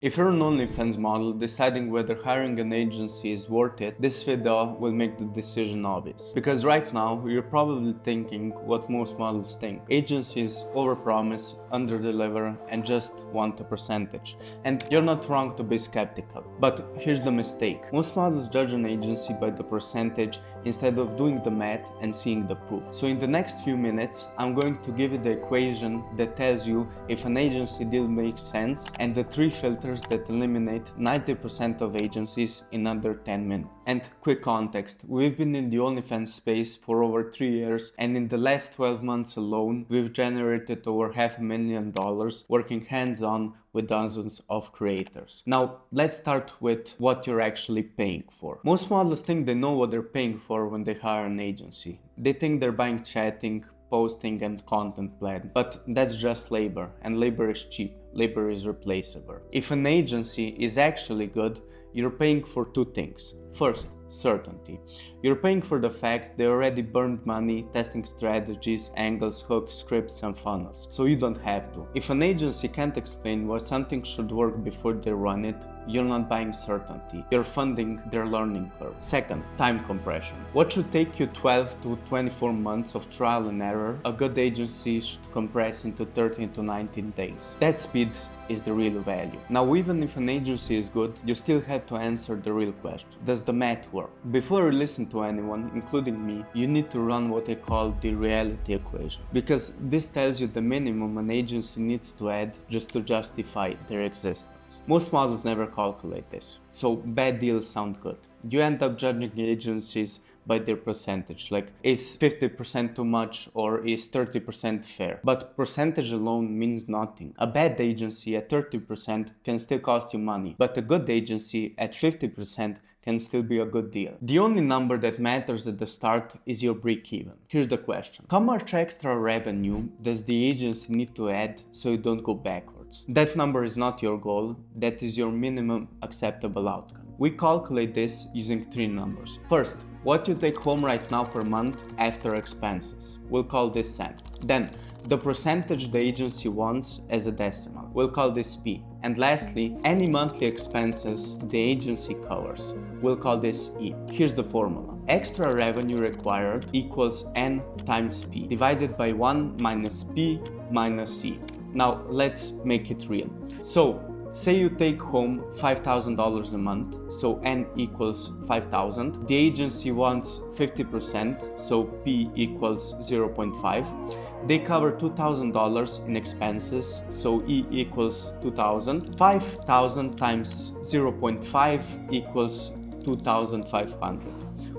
If you're an OnlyFans model deciding whether hiring an agency is worth it, this video will make the decision obvious. Because right now, you're probably thinking what most models think. Agencies overpromise, underdeliver, and just want a percentage. And you're not wrong to be skeptical. But here's the mistake. Most models judge an agency by the percentage instead of doing the math and seeing the proof. So in the next few minutes, I'm going to give you the equation that tells you if an agency deal makes sense and the three filters that eliminate 90% of agencies in under 10 minutes. And quick context, we've been in the OnlyFans space for over 3 years, and in the last 12 months alone, we've generated over $500,000 working hands-on with dozens of creators. Now, let's start with what you're actually paying for. Most models think they know what they're paying for when they hire an agency. They think they're buying chatting, posting and content plan, but that's just labor, and labor is cheap. Labor is replaceable. If an agency is actually good, you're paying for two things. First, certainty. You're paying for the fact they already burned money testing strategies, angles, hooks, scripts and funnels, so you don't have to. If an agency can't explain why something should work before they run it, you're not buying certainty, you're funding their learning curve. Second, time compression. What should take you 12 to 24 months of trial and error, a good agency should compress into 13 to 19 days. That speed is the real value. Now, even if an agency is good, you still have to answer the real question. Does the math work? Before you listen to anyone, including me, you need to run what I call the reality equation. Because this tells you the minimum an agency needs to add just to justify their existence. Most models never calculate this. So bad deals sound good. You end up judging agencies by their percentage, like is 50% too much or is 30% fair. But percentage alone means nothing. A bad agency at 30% can still cost you money, but a good agency at 50% can still be a good deal. The only number that matters at the start is your break-even. Here's the question. How much extra revenue does the agency need to add so you don't go backwards? That number is not your goal, that is your minimum acceptable outcome. We calculate this using three numbers. First, what you take home right now per month after expenses. We'll call this cent. Then, the percentage the agency wants as a decimal. We'll call this P. And lastly, any monthly expenses the agency covers. We'll call this E. Here's the formula. Extra revenue required equals N times P divided by 1 minus P minus E. Now, let's make it real. So, say you take home $5,000 a month, so N equals 5,000. The agency wants 50%, so P equals 0.5. They cover $2,000 in expenses, so E equals 2,000. 5,000 times 0.5 equals 2,500.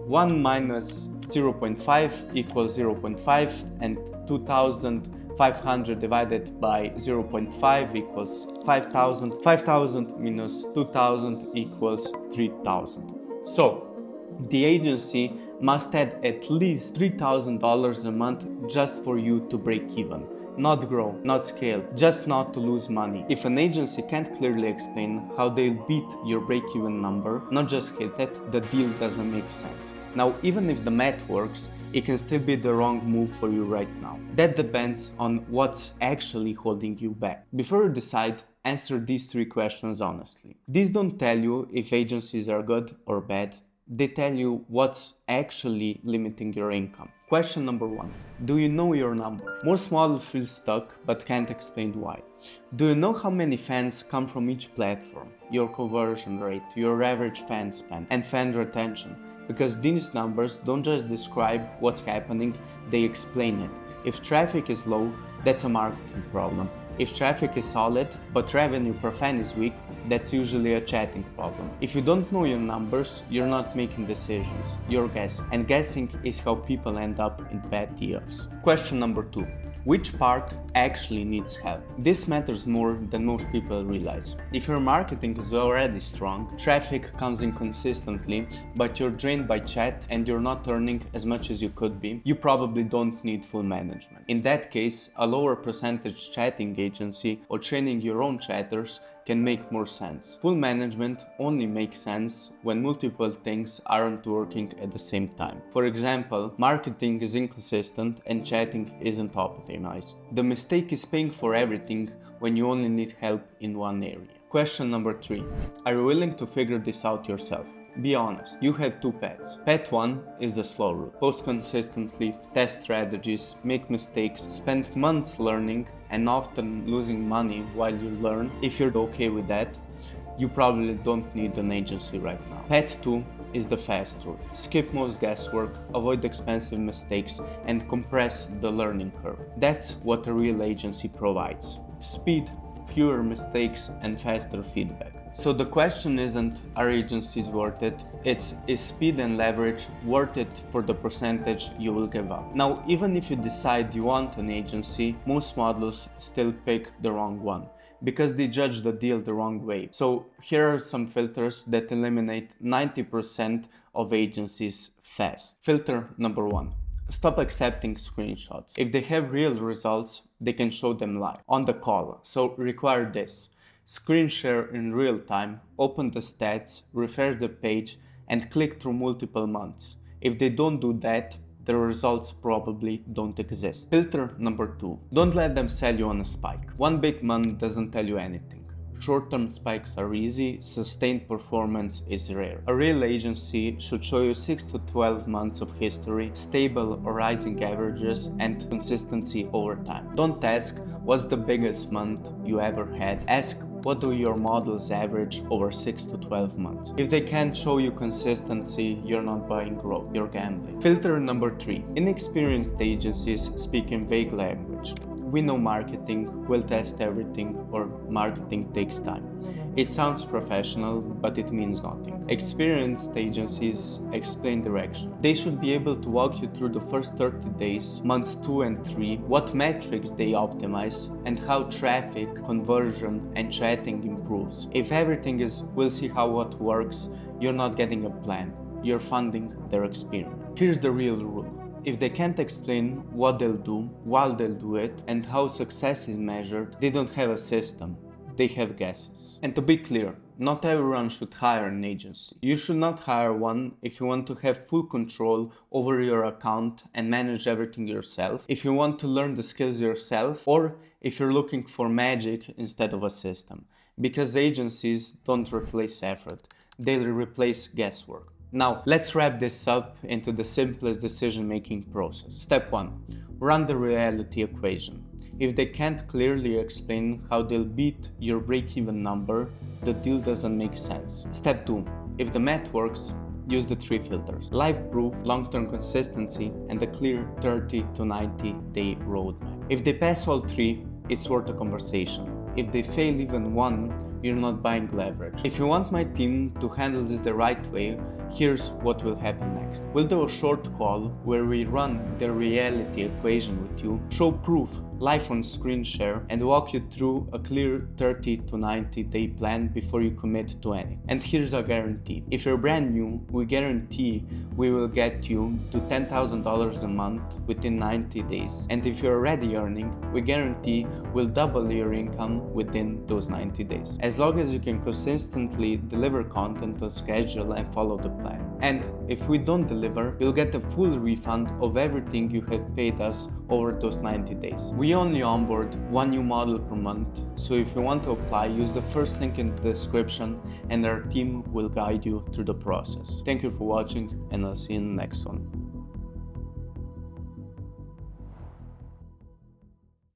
1 minus 0.5 equals 0.5, and 2,500 divided by 0.5 equals 5,000. 5,000 minus 2,000 equals 3,000. So, the agency must add at least $3,000 a month just for you to break even. Not grow, not scale, just not to lose money. If an agency can't clearly explain how they'll beat your break-even number, not just hit it, the deal doesn't make sense. Now, even if the math works, it can still be the wrong move for you right now. That depends on what's actually holding you back. Before you decide, answer these three questions honestly. These don't tell you if agencies are good or bad. They tell you what's actually limiting your income. Question number 1. Do you know your number? Most models feel stuck but can't explain why. Do you know how many fans come from each platform? Your conversion rate, your average fan spend, and fan retention. Because these numbers don't just describe what's happening, they explain it. If traffic is low, that's a marketing problem. If traffic is solid, but revenue per fan is weak, that's usually a chatting problem. If you don't know your numbers, you're not making decisions, you're guessing. And guessing is how people end up in bad deals. Question number 2. Which part actually needs help? This matters more than most people realize. If your marketing is already strong, traffic comes in consistently, but you're drained by chat and you're not earning as much as you could be, you probably don't need full management. In that case, a lower percentage chatting agency or training your own chatters can make more sense. Full management only makes sense when multiple things aren't working at the same time. For example, marketing is inconsistent and chatting isn't optimized. The mistake is paying for everything when you only need help in one area. Question number 3. Are you willing to figure this out yourself? Be honest, you have 2 paths. Path 1 is the slow route. Post consistently, test strategies, make mistakes, spend months learning and often losing money while you learn. If you're okay with that, you probably don't need an agency right now. Path 2 is the fast route. Skip most guesswork, avoid expensive mistakes, and compress the learning curve. That's what a real agency provides. Speed, fewer mistakes, and faster feedback. So the question isn't, are agencies worth it? It's, is speed and leverage worth it for the percentage you will give up? Now, even if you decide you want an agency, most models still pick the wrong one, because they judge the deal the wrong way. So here are some filters that eliminate 90% of agencies fast. Filter number 1. Stop accepting screenshots. If they have real results, they can show them live on the call. So require this. Screen share in real time, open the stats, refresh the page, and click through multiple months. If they don't do that, the results probably don't exist. Filter number 2. Don't let them sell you on a spike. One big month doesn't tell you anything. Short-term spikes are easy, sustained performance is rare. A real agency should show you 6 to 12 months of history, stable or rising averages, and consistency over time. Don't ask, what's the biggest month you ever had? Ask, what do your models average over 6 to 12 months? If they can't show you consistency, you're not buying growth, you're gambling. Filter number 3. Inexperienced agencies speak in vague language. We know marketing, we'll test everything, or marketing takes time. It sounds professional, but it means nothing. Experienced agencies explain direction. They should be able to walk you through the first 30 days, months 2 and 3, what metrics they optimize, and how traffic, conversion, and chatting improves. If everything is, we'll see how what works, you're not getting a plan. You're funding their experiment. Here's the real rule. If they can't explain what they'll do, while they'll do it, and how success is measured, they don't have a system. They have guesses. And to be clear, not everyone should hire an agency. You should not hire one if you want to have full control over your account and manage everything yourself, if you want to learn the skills yourself, or if you're looking for magic instead of a system. Because agencies don't replace effort, they'll replace guesswork. Now, let's wrap this up into the simplest decision-making process. Step 1. Run the reality equation. If they can't clearly explain how they'll beat your break-even number, the deal doesn't make sense. Step 2. If the math works, use the 3 filters: live proof, long-term consistency, and a clear 30 to 90 day roadmap. If they pass all 3, it's worth a conversation. If they fail even one, you're not buying leverage. If you want my team to handle this the right way, here's what will happen next. We'll do a short call where we run the reality equation with you, show proof live on screen share, and walk you through a clear 30 to 90 day plan before you commit to any. And here's a guarantee. If you're brand new, we guarantee we will get you to $10,000 a month within 90 days. And if you're already earning, we guarantee we'll double your income within those 90 days. As long as you can consistently deliver content on schedule and follow the plan. And if we don't deliver, you'll get a full refund of everything you have paid us over those 90 days. We only onboard 1 new model per month, so if you want to apply, use the first link in the description and our team will guide you through the process. Thank you for watching, and I'll see you in the next one.